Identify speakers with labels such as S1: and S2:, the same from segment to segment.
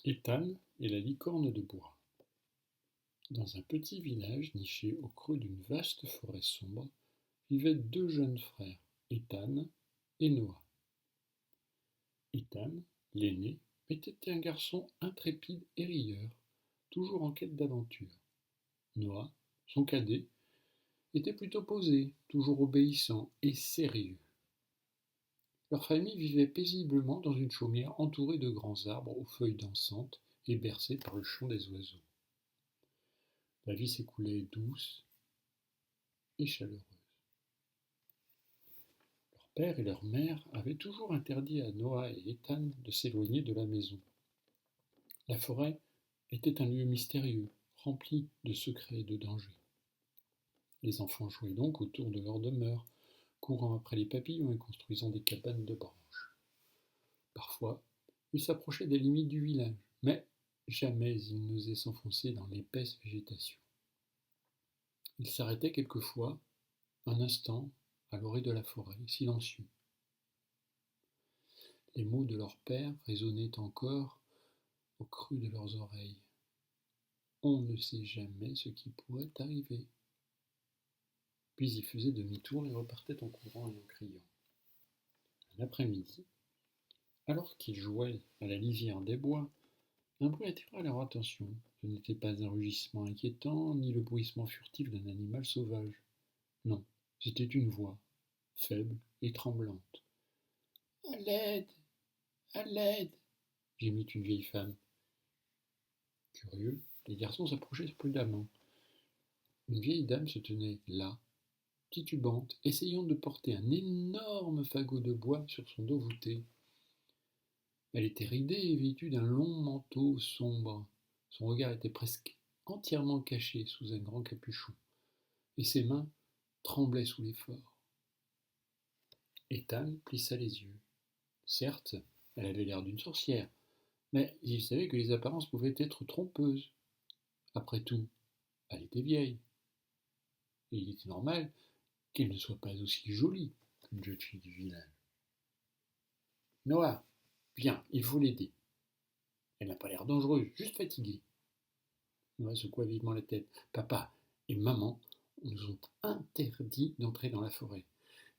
S1: Ethan et la licorne de bois. Dans un petit village niché au creux d'une vaste forêt sombre, vivaient deux jeunes frères, Ethan et Noah. Ethan, l'aîné, était un garçon intrépide et rieur, toujours en quête d'aventure. Noah, son cadet, était plutôt posé, toujours obéissant et sérieux. Leur famille vivait paisiblement dans une chaumière entourée de grands arbres aux feuilles dansantes et bercée par le chant des oiseaux. La vie s'écoulait douce et chaleureuse. Leur père et leur mère avaient toujours interdit à Noah et Ethan de s'éloigner de la maison. La forêt était un lieu mystérieux, rempli de secrets et de dangers. Les enfants jouaient donc autour de leur demeure, courant après les papillons et construisant des cabanes de branches. Parfois, ils s'approchaient des limites du village, mais jamais ils n'osaient s'enfoncer dans l'épaisse végétation. Ils s'arrêtaient quelquefois, un instant, à l'orée de la forêt, silencieux. Les mots de leur père résonnaient encore au creux de leurs oreilles. On ne sait jamais ce qui pourrait arriver. Puis ils faisaient demi-tour et repartaient en courant et en criant. Un après-midi, alors qu'ils jouaient à la lisière des bois, un bruit attira leur attention. Ce n'était pas un rugissement inquiétant, ni le bruissement furtif d'un animal sauvage. Non, c'était une voix, faible et tremblante. « À l'aide! À l'aide !» gémit une vieille femme. Curieux, les garçons s'approchaient prudemment. Une vieille dame se tenait là, titubante, essayant de porter un énorme fagot de bois sur son dos voûté. Elle était ridée et vêtue d'un long manteau sombre. Son regard était presque entièrement caché sous un grand capuchon, et ses mains tremblaient sous l'effort. Ethan plissa les yeux. Certes, elle avait l'air d'une sorcière, mais il savait que les apparences pouvaient être trompeuses. Après tout, elle était vieille, et il était normal qu'elle ne soit pas aussi jolie qu'une jeune fille du village. Noah, viens, il faut l'aider. Elle n'a pas l'air dangereuse, juste fatiguée. Noah secoua vivement la tête. Papa et maman nous ont interdit d'entrer dans la forêt.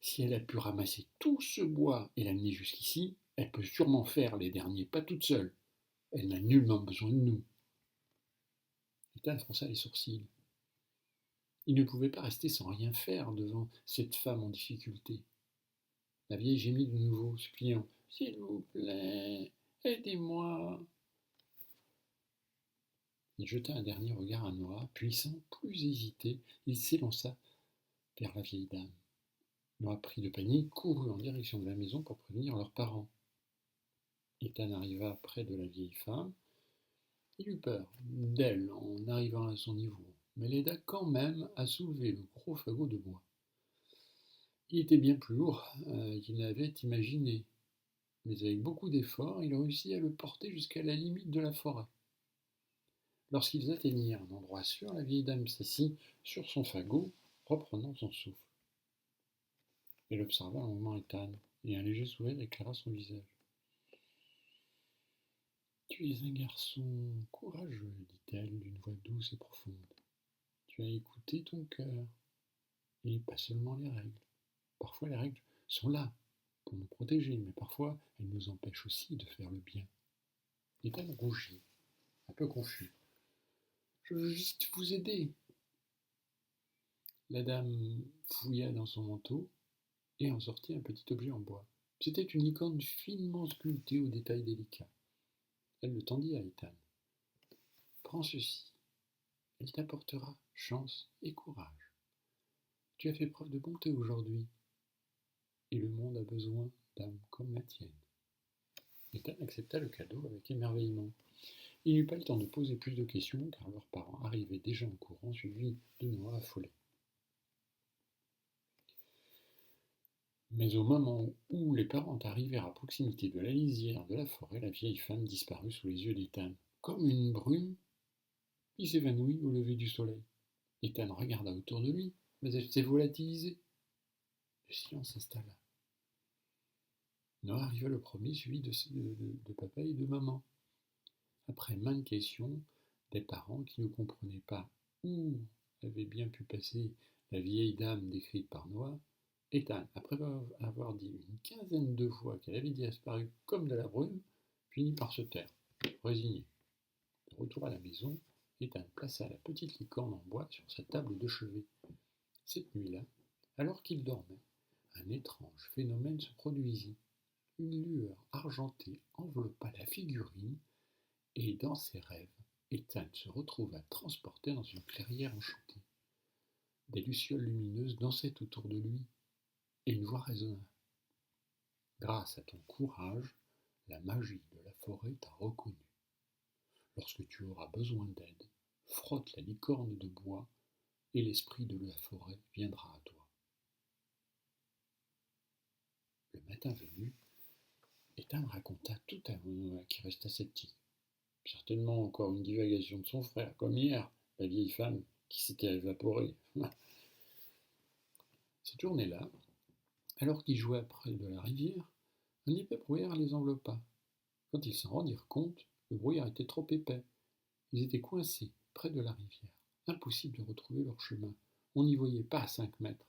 S1: Si elle a pu ramasser tout ce bois et l'amener jusqu'ici, elle peut sûrement faire les derniers pas toute seule. Elle n'a nullement besoin de nous. Ethan fronça les sourcils. Il ne pouvait pas rester sans rien faire devant cette femme en difficulté. La vieille gémit de nouveau, suppliant. « S'il vous plaît, aidez-moi !» Il jeta un dernier regard à Noah, puis sans plus hésiter, il s'élança vers la vieille dame. Noah prit de panique, courut en direction de la maison pour prévenir leurs parents. Ethan arriva près de la vieille femme. Il eut peur d'elle en arrivant à son niveau, mais l'aida quand même à soulever le gros fagot de bois. Il était bien plus lourd qu'il n'avait imaginé, mais avec beaucoup d'efforts, il réussit à le porter jusqu'à la limite de la forêt. Lorsqu'ils atteignirent un endroit sûr, la vieille dame s'assit sur son fagot, reprenant son souffle. Elle observa un moment Ethan, et un léger sourire éclaira son visage. « Tu es un garçon courageux, dit-elle d'une voix douce et profonde. Tu as écouté ton cœur, et pas seulement les règles. Parfois les règles sont là pour nous protéger, mais parfois elles nous empêchent aussi de faire le bien. » Ethan rougit, un peu confus. « Je veux juste vous aider. » La dame fouilla dans son manteau et en sortit un petit objet en bois. C'était une licorne finement sculptée aux détails délicats. Elle le tendit à Ethan. « Prends ceci. Elle t'apportera chance et courage. Tu as fait preuve de bonté aujourd'hui, et le monde a besoin d'âmes comme la tienne. » Ethan accepta le cadeau avec émerveillement. Il n'eut pas le temps de poser plus de questions, car leurs parents arrivaient déjà en courant, suivis de Noah affolé. Mais au moment où les parents arrivèrent à proximité de la lisière de la forêt, la vieille femme disparut sous les yeux d'Ethan, comme une brume qui s'évanouit au lever du soleil. Ethan regarda autour de lui, mais elle s'est volatilisée. Le silence s'installa. Noah arriva le premier, suivi de papa et de maman. Après maintes questions des parents qui ne comprenaient pas où avait bien pu passer la vieille dame décrite par Noah, Ethan, après avoir dit une quinzaine de fois qu'elle avait disparu comme de la brume, finit par se taire, résigné. De retour à la maison, Ethan plaça la petite licorne en bois sur sa table de chevet. Cette nuit-là, alors qu'il dormait, un étrange phénomène se produisit. Une lueur argentée enveloppa la figurine, et dans ses rêves, Ethan se retrouva transporté dans une clairière enchantée. Des lucioles lumineuses dansaient autour de lui, et une voix résonna. Grâce à ton courage, la magie de la forêt t'a reconnu. Lorsque tu auras besoin d'aide, frotte la licorne de bois, et l'esprit de la forêt viendra à toi. Le matin venu, Ethan raconta tout à Noah qui resta sceptique. Certainement encore une divagation de son frère, comme hier, la vieille femme qui s'était évaporée. Cette journée-là, alors qu'ils jouaient près de la rivière, un épais brouillard les enveloppa. Quand ils s'en rendirent compte, le brouillard était trop épais. Ils étaient coincés près de la rivière. Impossible de retrouver leur chemin. On n'y voyait pas à 5 mètres.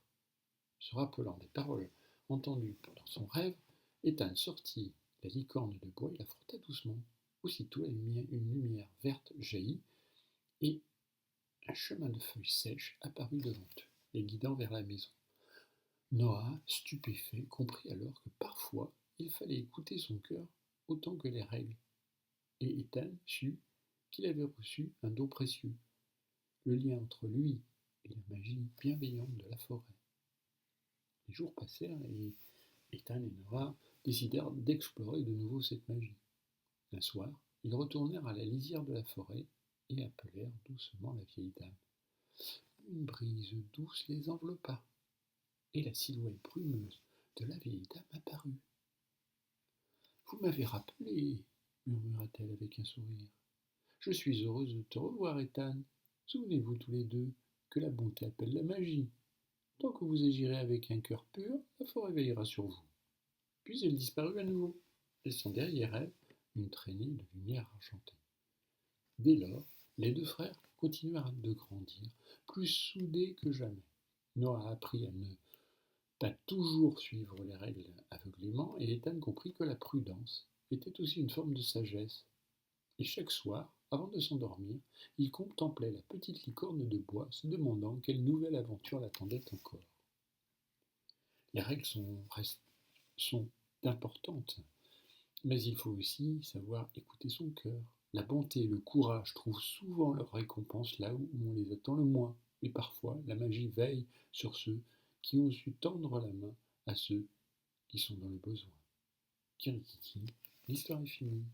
S1: Se rappelant des paroles entendues dans son rêve, Ethan sortit la licorne de bois et la frotta doucement. Aussitôt, une lumière verte jaillit et un chemin de feuilles sèches apparut devant eux, les guidant vers la maison. Noah, stupéfait, comprit alors que parfois il fallait écouter son cœur autant que les règles, et Ethan sut qu'il avait reçu un don précieux, le lien entre lui et la magie bienveillante de la forêt. Les jours passèrent et Ethan et Noah décidèrent d'explorer de nouveau cette magie. Un soir, ils retournèrent à la lisière de la forêt et appelèrent doucement la vieille dame. Une brise douce les enveloppa, et la silhouette brumeuse de la vieille dame apparut. Vous m'avez rappelé, murmura-t-elle avec un sourire. Je suis heureuse de te revoir, Ethan. Souvenez-vous tous les deux que la bonté appelle la magie. Tant que vous agirez avec un cœur pur, la forêt veillera sur vous. Puis elle disparut à nouveau, laissant derrière elle une traînée de lumière argentée. Dès lors, les deux frères continuèrent de grandir, plus soudés que jamais. Noah apprit à ne pas toujours suivre les règles aveuglément, et Ethan comprit que la prudence était aussi une forme de sagesse. Et chaque soir, avant de s'endormir, il contemplait la petite licorne de bois, se demandant quelle nouvelle aventure l'attendait encore. Les règles sont importantes, mais il faut aussi savoir écouter son cœur. La bonté et le courage trouvent souvent leur récompense là où on les attend le moins, et parfois la magie veille sur ceux qui ont su tendre la main à ceux qui sont dans le besoin. Kirikiki, l'histoire est finie.